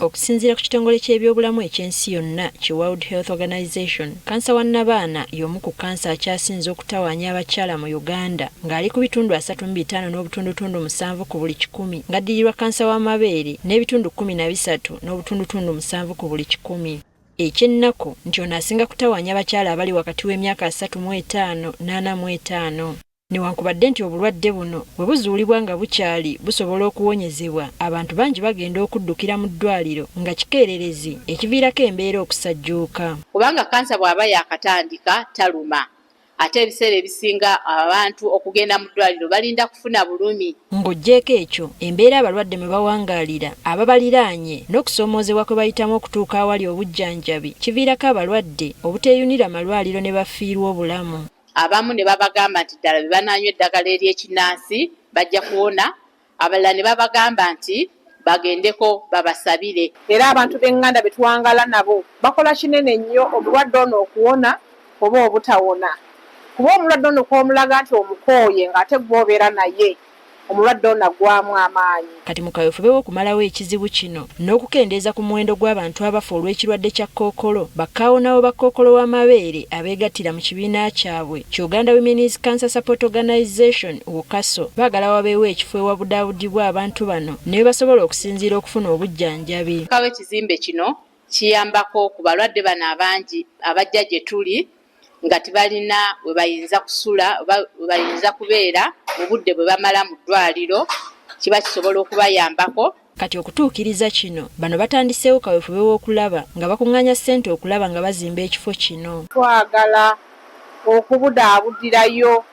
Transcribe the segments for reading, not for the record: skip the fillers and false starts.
Okusinziira ku kitongole ky'ebyobulamu ekyensi yonna ki World Health Organization, kansa wa nnabaana y'omu ku kansa akyasinze okutawaanya abakyala mu Uganda ng'ali ku bitundu 35.7 ku buli 100 ng'addirirwa kansa w'amabeere n'ebitundu 13.7 ku buli 100. Ekyennaku nti ono asinga kutawaanya abakyala abali wakati w'emyaka 35 n'45. Newankubadde nti obulwadde buno bwe buzuulibwa nga bukyali busobola okuwonyezebwa, abantu bangi bagenda okuddukira mu ddwaliro nga kikeererezi ekiviirako embeera okusajjuuka. Kubanga kansa bw'aba yaakatandika taluma, ate ebiseera ebisinga abantu okugenda mu ddwaliro balinda kufuna bulumi. Ng'oggyeko ekyo, embeera abalwadde mwe bawangaalira, ababaliraanye n'okusoomoozebwa kwe bayitamu okutuuka awali obujjanjabi kiviirako abalwadde obuteeyunira malwaliro ne bafiirwa obulamu. Abamu ne babagamba nti ddala be banaanywa eddagala ery'ekinnansi bajja kuwona, abalala ne babagamba nti bagendeko babasabire. Era abantu b'eŋŋanda be tuwangaala nabo bakola kinene nnyo omulwadde ono okuwona oba obutawona. Kuba omulwadde ono kw'omulaga nti omukooye ng'ate gw'obeera naye, omulwadde ono aggwaamu amaanyi. Kati mu kaweefube w'okumalawo ekizibu kino n'okukendeeza ku muwendo gw'abantu abafa olw'ekirwadde kya kkookolo, bakkaawonawo ba kkookolo w'amabeere abeegattira mu kibiina kyabwe ki Uganda Women's Cancer Support Organization WOCASO baagala wabeewo ekifo ewabudaabudibwa abantu bano ne basobola okusinziira okufuna obujjanjabi. Kawe ekizimbe kino kiyambako ku balwadde bano abangi abajja gye tuli nga tebalina we bayinza kusula we bayinza kubeera mu budde bwe bamala mu ddwaliro, kiba kisobola okubayambako. Kati okutuukiriza kino, bano batandiseewo kaweefube w'okulaba nga bakuŋŋaanya ssente okulaba nga bazimba ekifo kino. Twagala okubudaabudirayo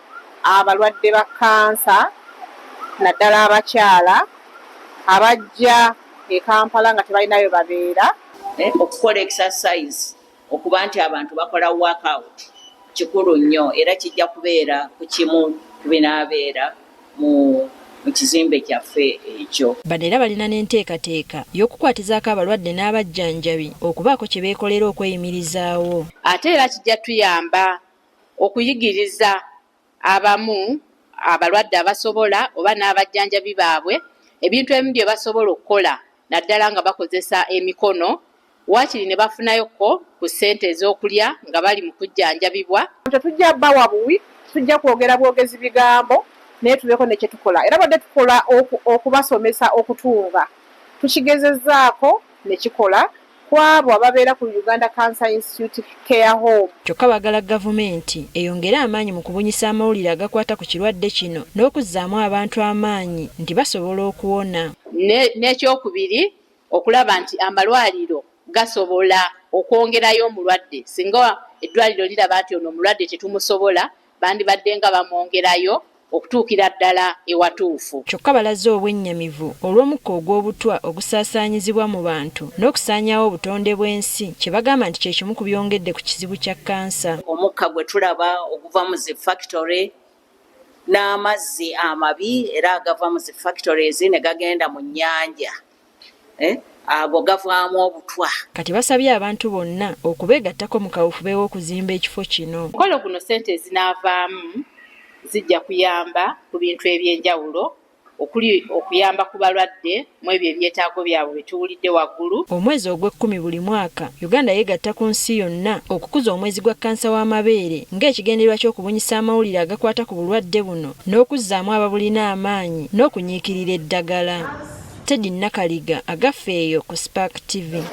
abalwadde ba kansa, naddala abakyala abajja e Kampala nga tebalinayo babeera. Okukola exercise, okuba nti abantu bakola workout kikulu nnyo era kijja kubeera ku kimu ku binaabeera mu kizimbe kyaffe ekyo. Bano era balina n'enteekateeka y'okukwatizaako abalwadde n'abajjanjabi okubaako kye beekolera okweyimirizaawo. Ate era kijja tuyamba okuyigiriza abamu abalwadde abasobola oba n'abajjanjabi baabwe ebintu ebimu bye basobola okukola naddala nga bakozesa emikono, waakiri ne bafunayoko ku ssente ez'okulya nga bali mu kujjanjabibwa. Tetujja bawa buwi, tujja kwogera bwogezi bigambo naye tubeeko ne kye tukola. Era badde tukola okubasomesa okutunga. Tukigezezzaako ne kikola ku abo ababeera ku Uganda Cancer Institute Care Home. Kyokka baagala gavumenti eyongere amaanyi mu kubunyisa amawulire agakwata ku kirwadde kino n'okuzzaamu abantu amaanyi nti basobola okuwona. N'ekyokubiri okulaba nti amalwaliro gasobola okwongerayo omulwadde. Singa eddwaliro liraba nti ono omulwadde tetumusobola, bandibadde nga bamwongerayo okutuukira ddala ewatuufu. Kyokka balaze obwennyamivu olw'omukka ogw'obutwa ogusaasaanyizibwa mu bantu n'okusaanyaawo obutonde bw'ensi kye bagamba nti kye kimu ku byongedde ku kizibu kya kansa. Omukka gwe tulaba oguva mu zi factory n'amazzi amabi era agava mu zi factories ne gagenda mu nnyanja, ago gavaamu obutwa. Kati basabye abantu bonna okubeegattako mu kaweefube w'okuzimba ekifo kino. Omukolo guno ssente ezinaavaamu zijja kuyamba ku bintu eby'enjawulo, okuli okuyamba ku balwadde mu ebyo ebyetaago byabwe bituwulidde waggulu. Omwezi ogw'Ekkumi buli mwaka, Uganda yeegatta ku nsi yonna okukuza omwezi gwa kansa w'amabeere ng'ekigendererwa ky'okubunyisa amawulire agakwata ku bulwadde buno n'okuzzaamu ababulina amaanyi n'okunyiikirira eddagala. Teddy Nakaliga, agaffe eyo ku Spark TV.